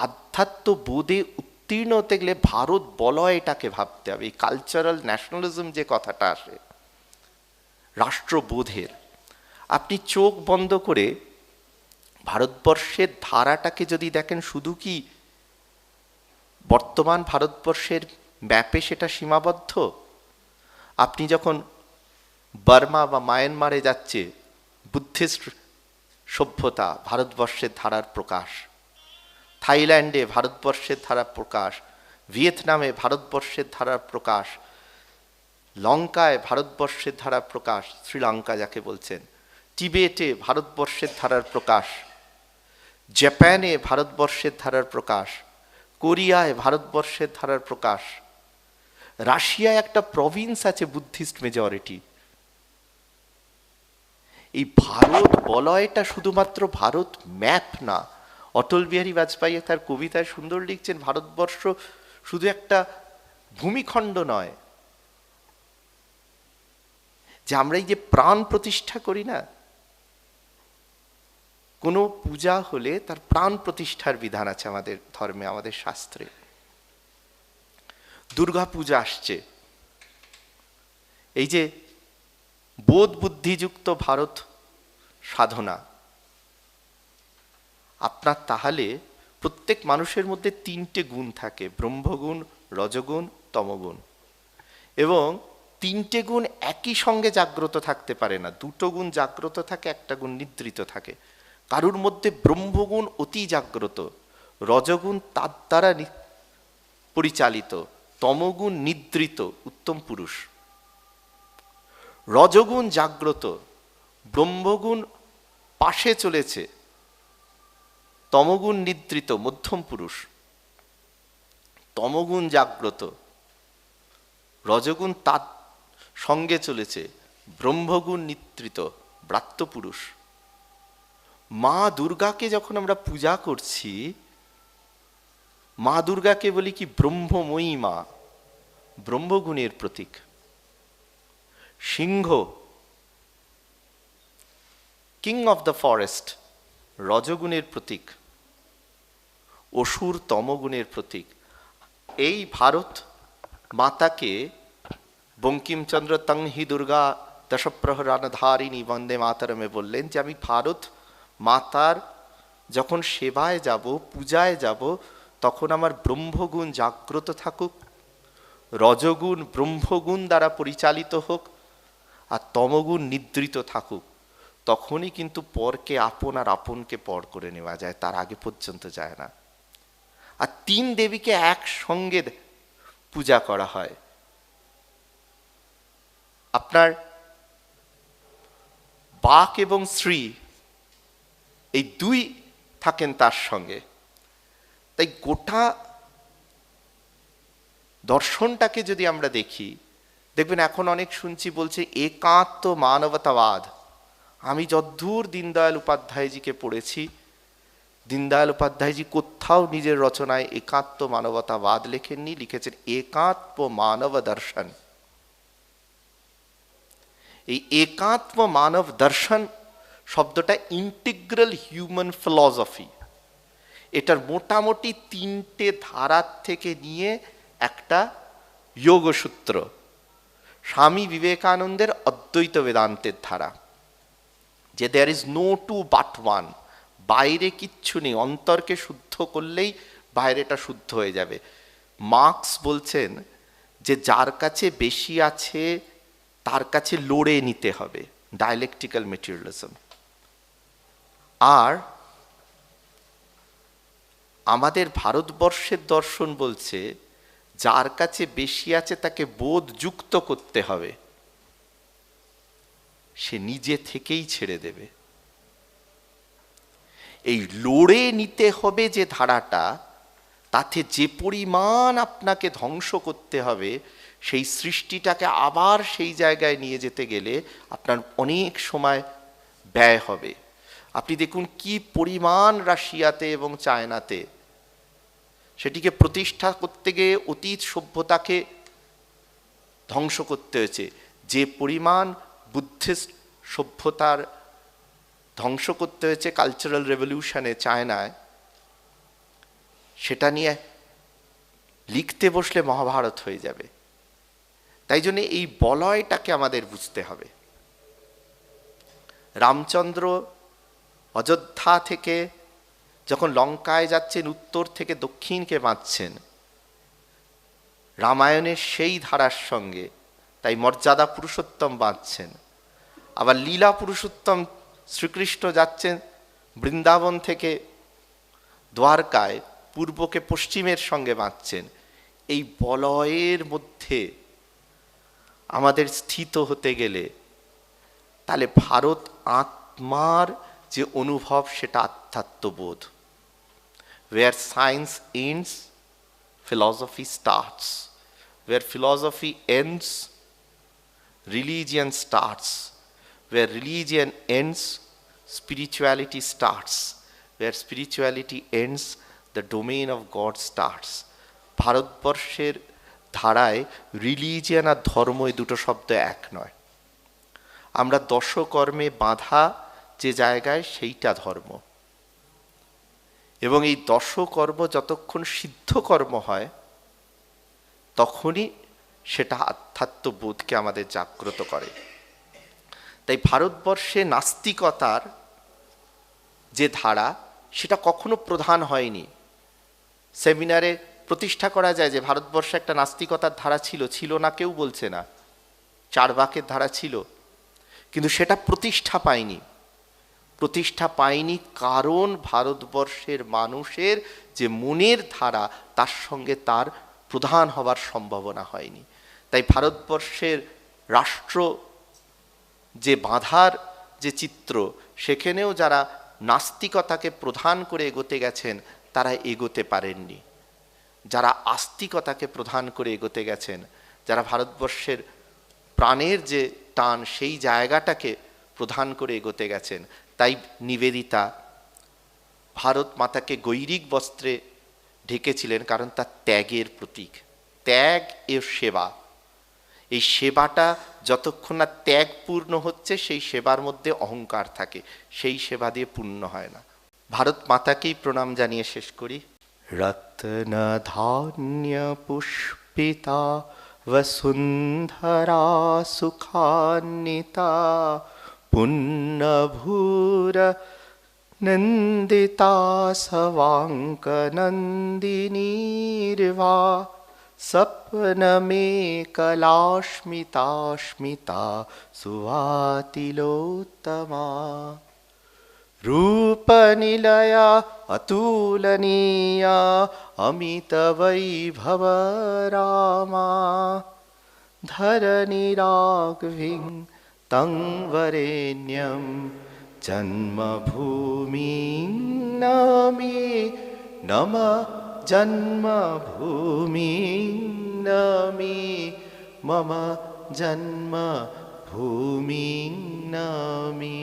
আধ্যাত্ম বোধে উত্তীর্ণ হতে গেলে ভারত বলয় এটাকে ভাবতে হবে। এই কালচারাল ন্যাশনালিজম যে কথাটা আসে রাষ্ট্রবোধের, আপনি চোখ বন্ধ করে ভারতবর্ষের ধারাটাকে যদি দেখেন, শুধু কি বর্তমান ভারতবর্ষের ম্যাপে সেটা সীমাবদ্ধ? আপনি যখন বার্মা বা মায়ানমারে যাচ্ছে, বুদ্ধিস্ট সভ্যতা ভারতবর্ষের ধারার প্রকাশ, থাইল্যান্ডে ভারতবর্ষের ধারার প্রকাশ, ভিয়েতনামে ভারতবর্ষের ধারার প্রকাশ, লঙ্কায় ভারতবর্ষের ধারার প্রকাশ, শ্রীলঙ্কা যাকে বলছেন, টিবেটে ভারতবর্ষের ধারার প্রকাশ, জাপানে ভারতবর্ষের ধারার প্রকাশ, কোরিয়ায় ভারতবর্ষের ধারার প্রকাশ, রাশিয়ায় একটা প্রভিন্স আছে বুদ্ধিস্ট মেজরিটি। এই ভারত বলয়টা শুধুমাত্র ভারত ম্যাপ না। অটল বিহারী বাজপেয়ী তার কবিতায় সুন্দর লিখছেন, ভারতবর্ষ শুধু একটা ভূমিখণ্ড নয়, যে আমরা এই যে প্রাণ প্রতিষ্ঠা করি না, কোনো পূজা হলে তার প্রাণ প্রতিষ্ঠার বিধান আছে আমাদের ধর্মে, আমাদের শাস্ত্রে। দুর্গা পূজা আসছে, এই যে বোধ বুদ্ধিযুক্ত ভারত সাধনা, আপনার তাহলে প্রত্যেক মানুষের মধ্যে তিনটে গুণ থাকে, ব্রহ্মগুণ, রজগুণ, তমগুণ, এবং তিনটে গুণ একই সঙ্গে জাগ্রত থাকতে পারে না, দুটো গুণ জাগ্রত থাকে, একটা গুণ নিদ্রিত থাকে। কারুর মধ্যে ব্রহ্মগুণ অতি জাগ্রত, রজগুণ তার দ্বারা পরিচালিত, তমগুণ নিদ্রিত, উত্তম পুরুষ। রজগুণ জাগ্রত, ব্রহ্মগুণ পাশে চলেছে, তমগুণ নিদ্রিত, মধ্যম পুরুষ। তমগুণ জাগ্রত, রজগুণ তার সঙ্গে চলেছে, ব্রহ্মগুণ নিদ্রিত, ব্রাত্য পুরুষ। মা দুর্গাকে যখন আমরা পূজা করছি, মা দুর্গাকে বলি কি ব্রহ্মময়ী মা, ব্রহ্মগুণের প্রতীক। সিংহ, কিং অফ দ্য ফরেস্ট, রজগুণের প্রতীক। অসুর তমগুণের প্রতীক। এই ভারত মাতাকে বঙ্কিমচন্দ্র তং হি দুর্গা দশপ্রহরানধারিণী বন্দে মাতরমে বললেন যে আমি ভারত মাতার যখন সেবায় যাব, পূজায় যাব, তখন আমার ব্রহ্মগুণ জাগ্রত থাকুক, রজগুণ ব্রহ্মগুণ দ্বারা পরিচালিত হোক, আর তমগুণ নিদ্রিত থাকুক। তখনই কিন্তু পরকে আপন আর আপনকে পর করে নেওয়া যায়, তার আগে পর্যন্ত যায় না। আর তিন দেবীকে একসঙ্গে পূজা করা হয়। আপনার বাক এবং শ্রী, এই দুই থাকেন তার সঙ্গে। তাই গোটা দর্শনটাকে যদি আমরা দেখি, দেখবেন এখন অনেক শুনছি বলছে একাত্ম মানবতাবাদ। আমি যদ্দূর দীনদয়াল উপাধ্যায়জিকে পড়েছি, দীনদয়াল উপাধ্যায়জি কোথাও নিজের রচনায় একাত্ম মানবতাবাদ লেখেননি, লিখেছেন একাত্ম মানব দর্শন। এই একাত্ম মানব দর্শন শব্দটা ইন্টিগ্রাল হিউম্যান ফিলসফি, এটার মোটামুটি তিনটে ধারার থেকে নিয়ে একটা যোগসূত্র, স্বামী বিবেকানন্দের অদ্বৈত বেদান্তের ধারা, যে there is no two but one, বাইরে কিচ্ছু নেই, অন্তরকে শুদ্ধ করলেই বাইরেটা শুদ্ধ হয়ে যাবে। মার্কস বলছেন যে যার কাছে বেশি আছে তার কাছে লড়ে নিতে হবে, ডায়ালেকটিক্যাল মেটেরিয়ালিজম। আর আমাদের ভারতবর্ষের দর্শন বলছে যার কাছে বেশি আছে তাকে বোধযুক্ত করতে হবে, সে নিজে থেকেই ছেড়ে দেবে। এই লড়ে নিতে হবে যে ধারাটা, তাতে যে পরিমাণ আপনাকে ধ্বংস করতে হবে, সেই সৃষ্টিটাকে আবার সেই জায়গায় নিয়ে যেতে গেলে আপনার অনেক সময় ব্যয় হবে। আপনি দেখুন কি পরিমাণ রাশিয়াতে এবং চায়নাতে সেটিকে প্রতিষ্ঠা করতে গিয়ে অতীত সভ্যতাকে ধ্বংস করতে হয়েছে, যে পরিমাণ বুদ্ধিস্ট সভ্যতার ধ্বংস করতে হয়েছে কালচারাল রেভলিউশনে চায়নায়, সেটা নিয়ে লিখতে বসলে মহাভারত হয়ে যাবে। তাই জন্য এই বলয়টাকে আমাদের বুঝতে হবে। রামচন্দ্র অযোধ্যা থেকে যখন লঙ্কায় যাচ্ছেন, উত্তর থেকে দক্ষিণকে বাঁধছেন রামায়ণের সেই ধারার সঙ্গে, তাই মর্যাদা পুরুষোত্তম বাঁধছেন। আবার লীলা পুরুষোত্তম শ্রীকৃষ্ণ যাচ্ছেন বৃন্দাবন থেকে দ্বারকায়, পূর্বকে পশ্চিমের সঙ্গে বাঁধছেন। এই বলয়ের মধ্যে আমাদের স্থিত হতে গেলে তাহলে ভারত আত্মার যে অনুভব, সেটা আধ্যাত্মবোধ। Where science ends, philosophy starts. Where philosophy ends, religion starts. Where religion ends, spirituality starts. Where spirituality ends, the domain of God starts. ভারতবর্ষের ধারায় রিলিজিয়ান আর ধর্ম, এই দুটো শব্দ এক নয়। আমরা দশকর্মে বাঁধা যে জায়গায়, সেইটা ধর্ম। এবং এই দশকর্ম যতক্ষণ সিদ্ধ কর্ম হয়, তখনই সেটা আধ্যাত্মবোধকে আমাদের জাগ্রত করে। তাই ভারতবর্ষে নাস্তিকতার যে ধারা, সেটা কখনো প্রধান হয়নি। সেমিনারে প্রতিষ্ঠা করা যায় যে ভারতবর্ষে একটা নাস্তিকতার ধারা ছিল, ছিল না কেউ বলছে না, চার্বাকের ধারা ছিল, কিন্তু সেটা প্রতিষ্ঠা পায়নি। প্রতিষ্ঠা পায়নি কারণ ভারতবর্ষের মানুষের যে মনের ধারা, তার সঙ্গে তার প্রধান হবার সম্ভাবনা হয়নি। তাই ভারতবর্ষের রাষ্ট্র যে বাঁধার যে চিত্র, সেখানেও যারা নাস্তিকতাকে প্রধান করে এগোতে গেছেন, তারা এগোতে পারেননি। যারা আস্তিকতাকে প্রধান করে এগোতে গেছেন, যারা ভারতবর্ষের প্রাণের যে টান, সেই জায়গাটাকে প্রধান করে এগোতে গেছেন, তাই নিবেদিতা ভারত মাতাকে গৈরিক বস্ত্রে ঢেকেছিলেন, কারণ তার ত্যাগের প্রতীক। ত্যাগ এর সেবা, এই সেবাটা যতক্ষণ না ত্যাগ পূর্ণ হচ্ছে, সেই সেবার মধ্যে অহংকার থাকে, সেই সেবা দিয়ে পূর্ণ হয় না। ভারত মাতাকেই প্রণাম জানিয়ে শেষ করি। রত্ন ধান্য পুষ্পিতা বসুন্ধরা সুখান্বিতা পুণ্যভূর নন্দিতা সবাঙ্ক নন্দিনীর্বা সপ্ন মে কলাস্মিতা স্মিতা সুভাতিলোত্তমা रूप निलया अतुलनीया अमित वैभव रामा धरणी राघविं तं वरेण्यं जन्मभूमि नमि नम जन्मभूमि नमि मम जन्मभूमि नमि।